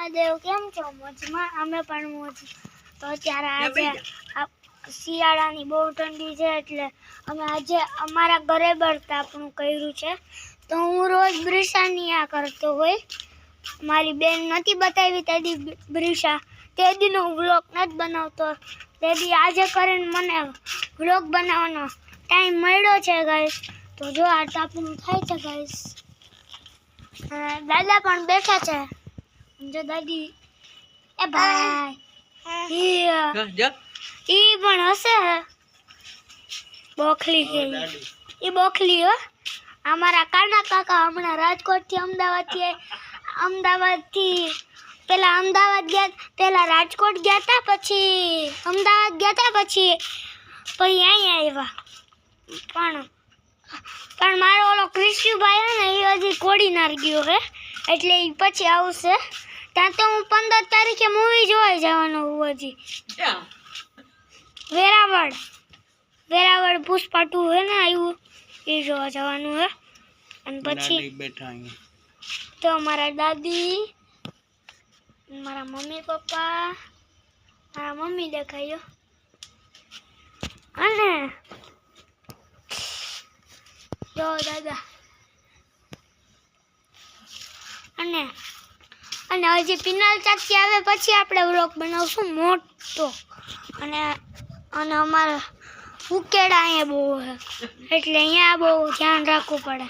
મહાદેવ કેમ છો? મોજમાં? અમે પણ મોજ. તો અત્યારે આજે શિયાળાની બહુ ઠંડી છે એટલે અમે આજે અમારા ઘરે બરતાપણું કર્યું છે. તો હું રોજ બ્રિશાની આ કરતો હોય. મારી બેન નથી બતાવી તે દી બ્રિશા, તે દીનો વ્લોગ નથી બનાવતો, તે દી આજે કરીને મને વ્લોગ બનાવવાનો ટાઈમ મળ્યો છે ગાઈસ. તો જો આ તાપણું થાય છે ગાઈસ. દાદા પણ બેઠા છે. જો દાદી એ ભાઈ ઈ પણ હશે બોખલી ગઈ. ઈ બોખલી હો. અમારા કાના કાકા હમણાં રાજકોટથી અમદાવાદથી પેલા રાજકોટ ગયા હતા, પછી અમદાવાદ ગયા હતા, પછી અહીંયા આવ્યા. પણ મારો ઓલો ક્રિશુભાઈ હે ને એ હજી કોડીનાર ગયો હે, એટલે એ પછી આવશે. ત્યાં તો હું 15 તારીખે મૂવી જોવા જવાનો હું હજી. વેરાવળ પુષ્પા 2 હે ને આવ્યું, એ જોવા જવાનું હે. અને પછી તો મારા દાદી, મારા મમ્મી પપ્પા, મારા મમ્મી દેખાયો અને જો દાદા અને હજી પિનાલ ચાચી આવે પછી આપણે વ્લોગ બનાવશું મોટો. અને અમારા ઉકેડા અહીંયા બહુ છે એટલે અહીંયા બહુ ધ્યાન રાખવું પડે.